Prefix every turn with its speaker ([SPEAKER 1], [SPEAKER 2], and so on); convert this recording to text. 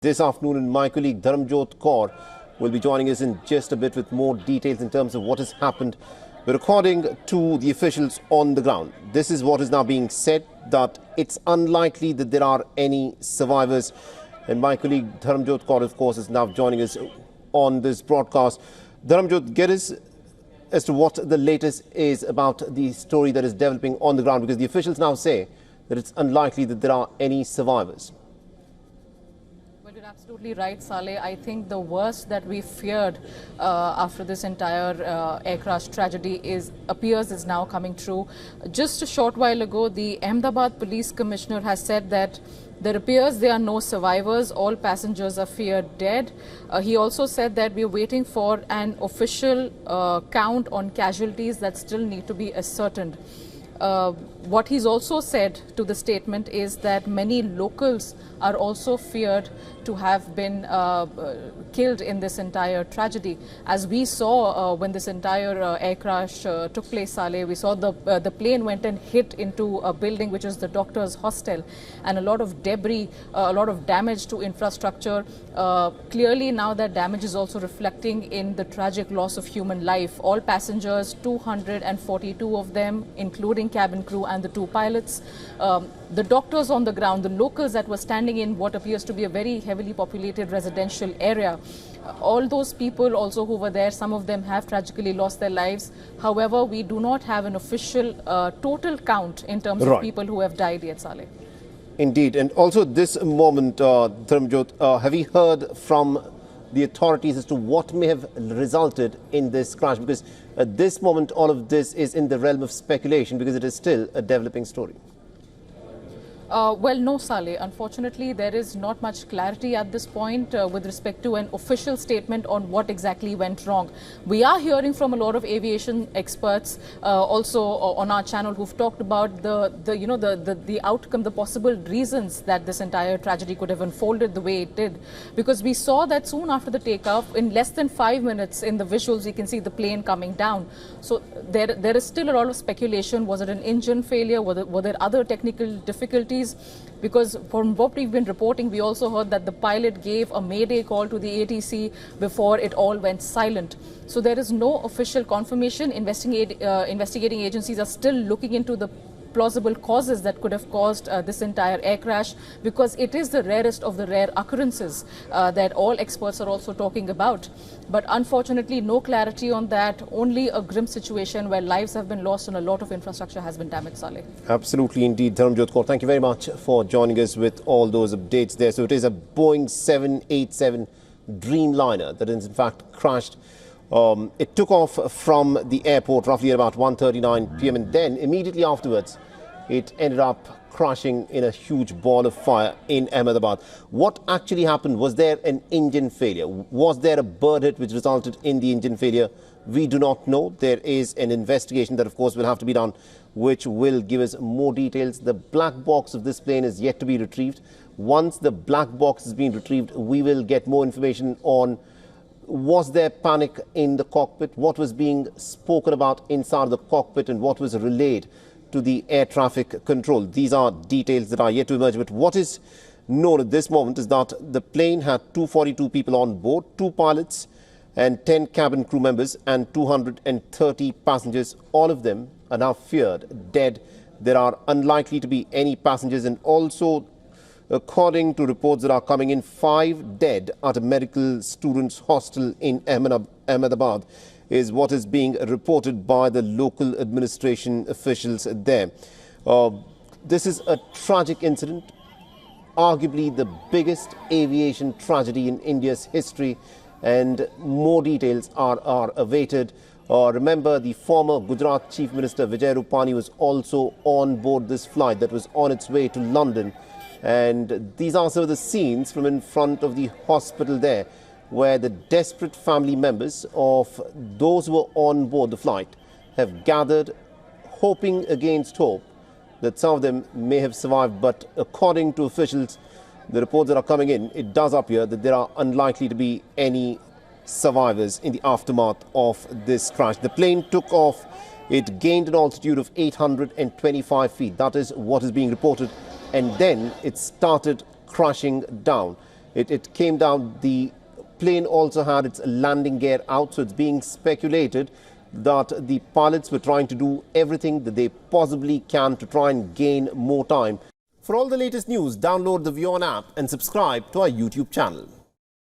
[SPEAKER 1] This afternoon, and my colleague Dharamjot Kaur will be joining us in just a bit with more details in terms of what has happened. But according to the officials on the ground, this is what is now being said, that it's unlikely that there are any survivors. And my colleague Dharamjot Kaur, of course, is now joining us on this broadcast. Dharamjot, get us as to what the latest is about the story that is developing on the ground, because the officials now say that it's unlikely that there are any survivors.
[SPEAKER 2] You're absolutely right, Saleh. I think the worst that we feared after this entire air crash tragedy appears is now coming true. Just a short while ago, the Ahmedabad police commissioner has said that there appears there are no survivors. All passengers are feared dead. He also said that we're waiting for an official count on casualties that still need to be ascertained. What he's also said to the statement is that many locals are also feared to have been killed in this entire tragedy. As we saw when this entire air crash took place, Saleh, we saw the plane went and hit into a building which is the doctor's hostel, and a lot of debris, a lot of damage to infrastructure. Clearly now that damage is also reflecting in the tragic loss of human life. All passengers, 242 of them, including cabin crew and the two pilots, the doctors on the ground, the locals that were standing in what appears to be a very heavily populated residential area. All those people also who were there, some of them have tragically lost their lives. However, we do not have an official total count in terms of people who have died yet, Saleh.
[SPEAKER 1] Indeed. And also this moment, Dharamjot, have you heard from the authorities as to what may have resulted in this crash? Because at this moment, all of this is in the realm of speculation, because it is still a developing story.
[SPEAKER 2] Well, no, Saleh. Unfortunately, there is not much clarity at this point with respect to an official statement on what exactly went wrong. We are hearing from a lot of aviation experts also on our channel who've talked about the outcome, the possible reasons that this entire tragedy could have unfolded the way it did. Because we saw that soon after the takeoff, in less than 5 minutes in the visuals, you can see the plane coming down. So there is still a lot of speculation. Was it an engine failure? Were there other technical difficulties? Because from what we've been reporting, we also heard that the pilot gave a mayday call to the ATC before it all went silent. So there is no official confirmation. Investigating agencies are still looking into the plausible causes that could have caused this entire air crash, because it is the rarest of the rare occurrences that all experts are also talking about. But unfortunately, no clarity on that, only a grim situation where lives have been lost and a lot of infrastructure has been damaged, Saleh.
[SPEAKER 1] Absolutely indeed. Dharamjot Kaur, thank you very much for joining us with all those updates there. So it is a Boeing 787 Dreamliner that is in fact crashed. It took off from the airport roughly at about 1:39 p.m. and then immediately afterwards it ended up crashing in a huge ball of fire in Ahmedabad. What actually happened? Was there an engine failure? Was there a bird hit which resulted in the engine failure? We do not know. There is an investigation that of course will have to be done, which will give us more details. The black box of this plane is yet to be retrieved. Once the black box has been retrieved, we will get more information on was there panic in the cockpit, what was being spoken about inside the cockpit, and what was relayed to the air traffic control. These are details that are yet to emerge. But what is known at this moment is that the plane had 242 people on board, 2 pilots and 10 cabin crew members and 230 passengers. All of them are now feared dead. There are unlikely to be any passengers, and also, according to reports that are coming in, 5 dead at a medical students' hostel in Ahmedabad is what is being reported by the local administration officials there. This is a tragic incident, arguably the biggest aviation tragedy in India's history, and more details are awaited. Remember, the former Gujarat Chief Minister Vijay Rupani was also on board this flight that was on its way to London. And these are some of the scenes from in front of the hospital there, where the desperate family members of those who were on board the flight have gathered, hoping against hope that some of them may have survived. But according to officials, the reports that are coming in, it does appear that there are unlikely to be any survivors in the aftermath of this crash. The plane took off. It gained an altitude of 825 feet. That is what is being reported. And then it started crashing down. It came down. The plane also had its landing gear out, so it's being speculated that the pilots were trying to do everything that they possibly can to try and gain more time. For all the latest news, download the WION app and subscribe to our YouTube channel.